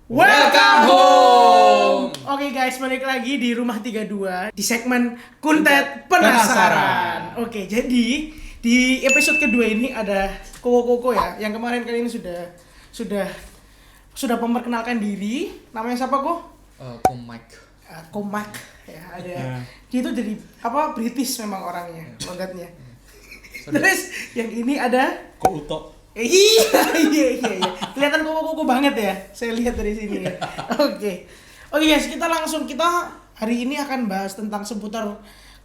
Welcome home. Oke guys, balik lagi di Rumah 32 di segmen Kuntet Penasaran. Oke, jadi di episode kedua ini ada Koko ya, yang kemarin kali ini sudah memperkenalkan diri. Namanya siapa, Ko? Komak. Ya, ada. Dia itu dari British memang orangnya, logatnya. Terus yang ini ada Kouto. Iya. Kelihatan koko banget ya. Saya lihat dari sini ya. Oke guys, kita hari ini akan bahas tentang seputar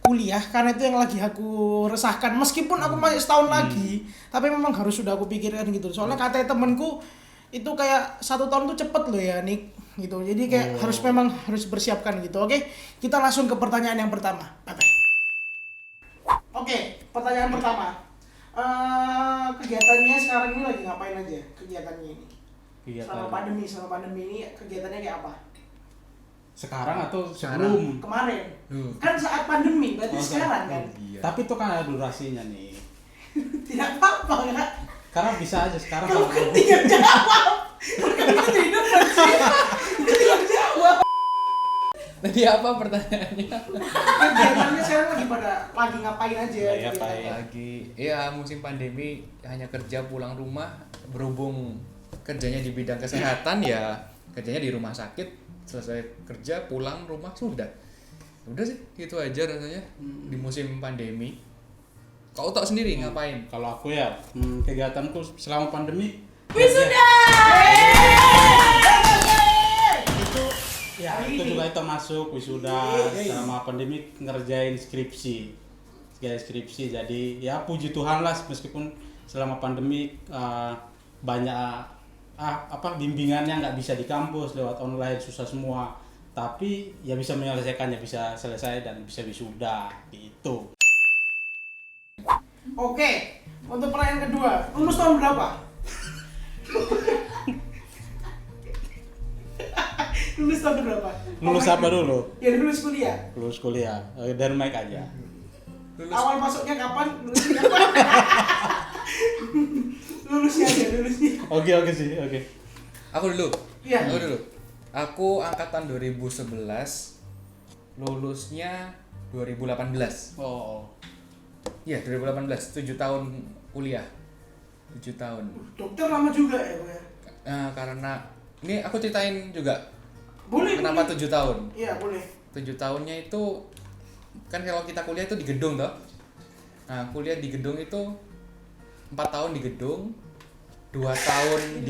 kuliah karena itu yang lagi aku resahkan. Meskipun aku masih setahun lagi, tapi memang sudah aku pikirkan gitu. Soalnya katanya temenku itu kayak 1 tahun tuh cepet loh ya, Nick. Gitu. Jadi kayak harus bersiapkan gitu. Oke, kita langsung ke pertanyaan yang pertama. Oke, pertanyaan pertama. Kegiatannya sekarang ini lagi ngapain aja kegiatannya ini? Selama pandemi ini kegiatannya kayak apa? Sekarang atau sebelum? Kemarin. Kan saat pandemi, berarti sekarang kan? Iya. Tapi itu kan ada durasinya nih. Tidak apa-apa ya. Karena bisa aja sekarang. Kamu kan tidak jawab. Kamu tidak jawab. Tadi apa pertanyaannya? Kegiatannya sekarang lagi ngapain aja? Iya, musim pandemi hanya kerja pulang rumah. Berhubung kerjanya di bidang kesehatan ya kerjanya di rumah sakit. Selesai kerja pulang rumah sudah sih, gitu aja rasanya di musim pandemi. Kau tak sendiri ngapain? Kalau aku ya kegiatanku selama pandemi wisuda. Itu juga itu masuk wisuda. Selama pandemi ngerjain skripsi. Jadi ya puji Tuhan lah, meskipun selama pandemi banyak bimbingannya nggak bisa di kampus, lewat online susah semua, tapi ya bisa menyelesaikannya, bisa selesai dan bisa wisuda gitu. Oke, untuk pertanyaan kedua, lulus tahun berapa? Lulus tahun berapa? Lulus apa dulu? Ya lulus kuliah. Lulus kuliah, dari mic aja. Awal masuknya kapan? Lulusnya kapan? Lulusnya. Oke. Aku dulu. Iya. Aku angkatan 2011, lulusnya 2018. Oh. Iya, 2018, 7 tahun kuliah. 7 tahun. Dokter lama juga ya, Pak ya? Karena ini aku ceritain juga. Boleh. Kenapa 7 tahun? Iya, boleh. 7 tahunnya itu kan kalau kita kuliah itu di gedung toh. Nah, kuliah di gedung itu 4 tahun di gedung, 2 tahun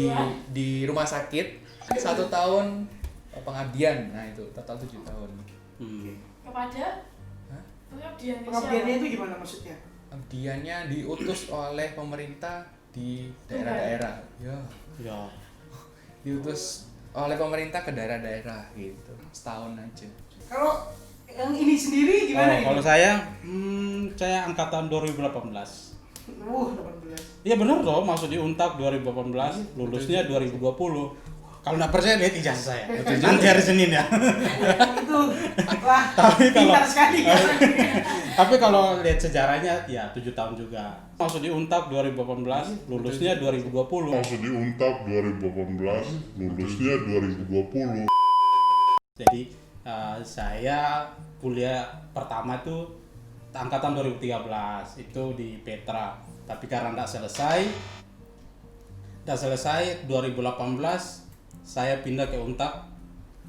di rumah sakit, 1 tahun pengabdian. Nah, itu total 7 tahun. Kepada? Hah? Pengabdiannya itu gimana maksudnya? Pengabdiannya diutus oleh pemerintah di daerah-daerah. Ya. Diutus oleh pemerintah ke daerah-daerah gitu. Setahun aja. Kalau yang ini sendiri gimana? Kalau saya angkatan 2018. 18. Iya benar dong, masuk di Untak 2018, lulusnya 2020. Kalau nggak percaya lihat ijazah saya. Nanti hari Senin ya. Itu wah, pintar sekali. Tapi kalau lihat sejarahnya ya 7 tahun juga. Masuk di Untak 2018, lulusnya 2020. Masuk di Untak 2018, lulusnya 2020. Jadi saya kuliah pertama itu angkatan 2013 itu di Petra, tapi karena nggak selesai 2018 saya pindah ke Untak,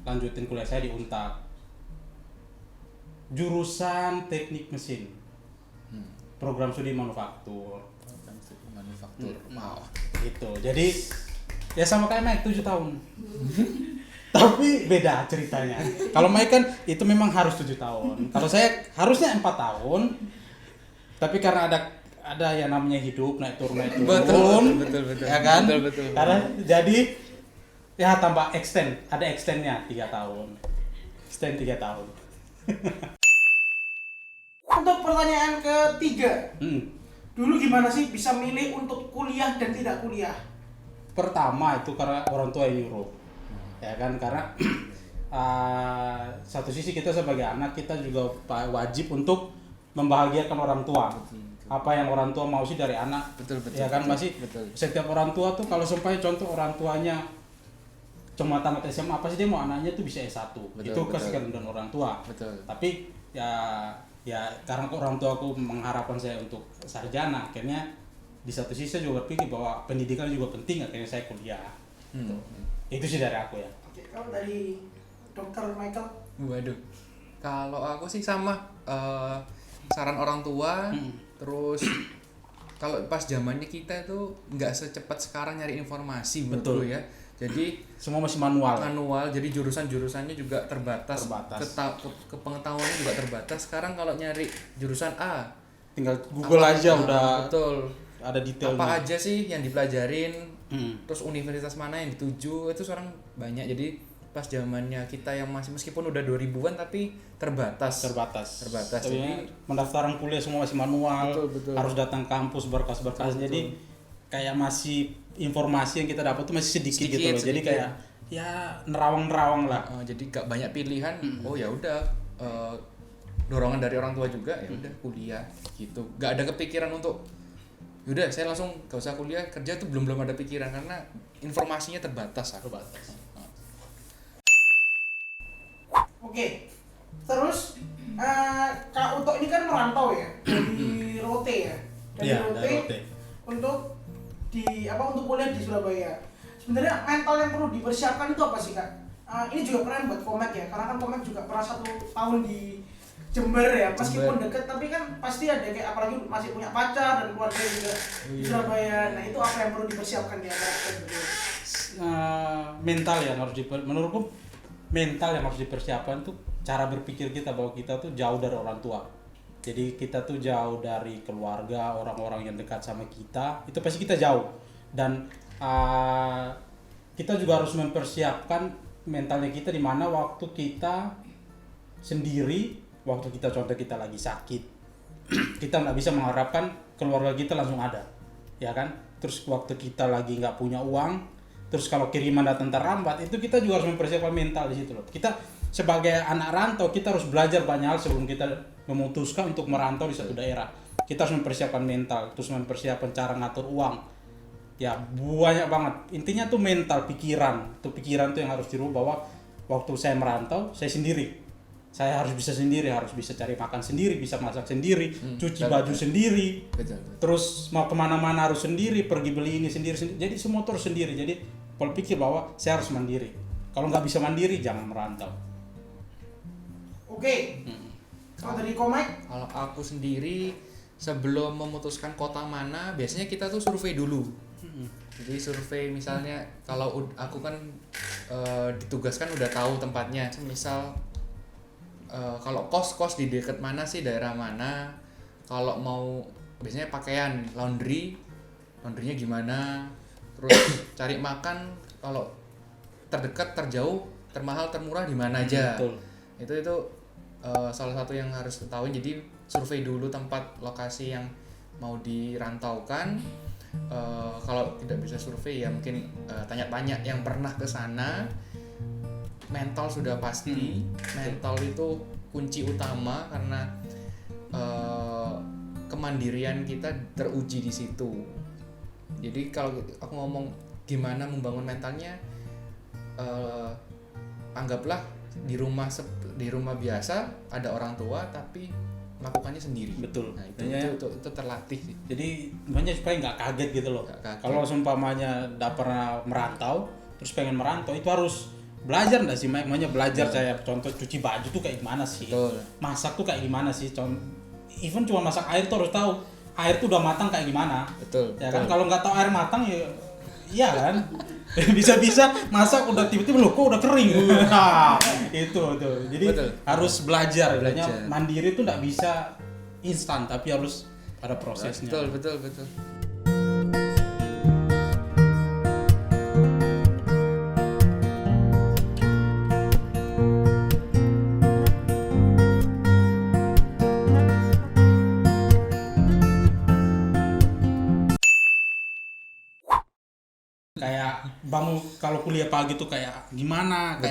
lanjutin kuliah saya di Untak, jurusan teknik mesin, program studi manufaktur. Wow. Gitu. Jadi ya sama kayak Mike 7 tahun. Tapi beda ceritanya. Kalau Mike kan itu memang harus 7 tahun. Kalau saya harusnya 4 tahun. Tapi karena ada yang namanya hidup naik turun. Betul. Ya kan? Betul. Karena jadi ya tambah extend, ada extendnya 3 tahun. Extend 3 tahun. Untuk pertanyaan ketiga, dulu gimana sih bisa milih untuk kuliah dan tidak kuliah? Pertama itu karena orang tua yang nyuruh. Ya kan, karena satu sisi kita sebagai anak kita juga wajib untuk membahagiakan orang tua. Apa yang orang tua mau sih dari anak. Betul. Ya kan, masih setiap orang tua tuh kalau sampai contoh orang tuanya tamat SMA pasti dia mau anaknya tuh bisa S1. Betul, Itu betul. kasih kerendahan orang tua. Betul. Tapi ya karena orang tua aku mengharapkan saya untuk sarjana, akhirnya di satu sisi saya juga berpikir bahwa pendidikan juga penting, akhirnya saya kuliah. Hmm. Itu sih dari aku ya. Oke, kalau dari Dokter Michael, Waduh, kalau aku sih sama saran orang tua. Terus kalau pas zamannya kita itu nggak secepat sekarang nyari informasi, Betul. menurutku ya. Jadi Semua masih manual. jadi jurusan-jurusannya juga terbatas. Pengetahuannya juga terbatas. Sekarang kalau nyari jurusan A, Tinggal Google aja udah betul. ada detailnya. Apa aja sih yang dipelajarin, Hmm. terus universitas mana yang dituju, itu sekarang banyak. Jadi pas zamannya kita yang masih meskipun udah 2000-an tapi terbatas. Terbatas. Jadi Jadi pendaftaran kuliah semua masih manual. Betul. Harus datang kampus berkas-berkas. Betul. Jadi kayak masih informasi yang kita dapat tuh masih sedikit gitu loh. Jadi Sedikit. kayak ya nerawang-nerawang lah. Jadi gak banyak pilihan. Oh ya udah, dorongan dari orang tua juga, ya udah kuliah gitu. Gak ada kepikiran untuk yaudah saya langsung gak usah kuliah, kerja tuh belum ada pikiran karena informasinya terbatas. Terbatas. oke. Terus Kak Uto ini kan merantau ya dari Rote ya, dari Iya, Rote dari Rote. untuk untuk kuliah di Surabaya. Sebenarnya mental yang perlu dipersiapkan itu apa sih Kak? Ini juga keren buat Komek ya, karena kan Komek juga pernah 1 tahun di Jember ya, meskipun deket tapi kan pasti ada kayak apalagi masih punya pacar dan keluarga juga di Surabaya. Nah itu apa yang perlu dipersiapkan ya Kak? Mental yang harus menurutku mental yang harus dipersiapkan tuh cara berpikir kita bahwa kita tuh jauh dari orang tua. Jadi kita tuh jauh dari keluarga, orang-orang yang dekat sama kita, itu pasti kita jauh. Dan kita juga harus mempersiapkan mentalnya kita di mana waktu kita sendiri, waktu kita contoh kita lagi sakit, kita nggak bisa mengharapkan keluarga kita langsung ada, ya kan? Terus waktu kita lagi nggak punya uang, terus kalau kiriman datang terlambat, itu kita juga harus mempersiapkan mental di situ loh. Kita sebagai anak rantau, kita harus belajar banyak hal sebelum kita memutuskan untuk merantau di satu daerah. Kita harus mempersiapkan mental, terus mempersiapkan cara ngatur uang. Ya banyak banget. Intinya tuh mental, pikiran. Tuh pikiran tuh yang harus dirubah bahwa waktu saya merantau, saya sendiri. Saya harus bisa sendiri, harus bisa cari makan sendiri, bisa masak sendiri, cuci baju sendiri. Betul. Terus mau kemana-mana harus sendiri, pergi beli ini sendiri. Jadi semua terus sendiri. Jadi pola pikir bahwa saya harus mandiri. Kalau nggak bisa mandiri, jangan merantau. Oke. Kalau dari Komek, Kalau aku sendiri sebelum memutuskan kota mana, biasanya kita tuh survei dulu. Jadi survei misalnya kalau aku kan ditugaskan udah tahu tempatnya. Misal kalau kos di dekat mana sih, daerah mana. Kalau mau biasanya pakaian, laundrynya gimana. Terus cari makan kalau terdekat, terjauh, termahal, termurah di mana aja. Betul. Itu salah satu yang harus ketahui. Jadi survei dulu tempat lokasi yang mau dirantaukan. Kalau tidak bisa survei ya mungkin tanya-tanya yang pernah ke sana. Mental sudah pasti. Mental itu kunci utama karena kemandirian kita teruji di situ. Jadi kalau aku ngomong gimana membangun mentalnya, anggaplah di rumah biasa ada orang tua tapi melakukannya sendiri. Betul. Nah, itu terlatih sih. Jadi makanya supaya nggak kaget gitu loh. Nggak kaget. Kalau seumpamanya nggak pernah merantau, terus pengen merantau, itu harus belajar nggak sih? Makanya belajar saya contoh cuci baju tuh kayak gimana sih? Betul. Masak tuh kayak gimana sih? Even cuma masak air tuh harus tahu air tuh udah matang kayak gimana. Betul. Ya kan kalau nggak tahu air matang ya iya kan? Bisa-bisa masak udah tiba-tiba loh kok udah kering. Nah, itu tuh. Jadi Betul. harus belajar. Belajar. Mandiri tuh nggak bisa instan tapi harus ada prosesnya. Betul. Kayak bangun kalau kuliah pagi tuh kayak gimana?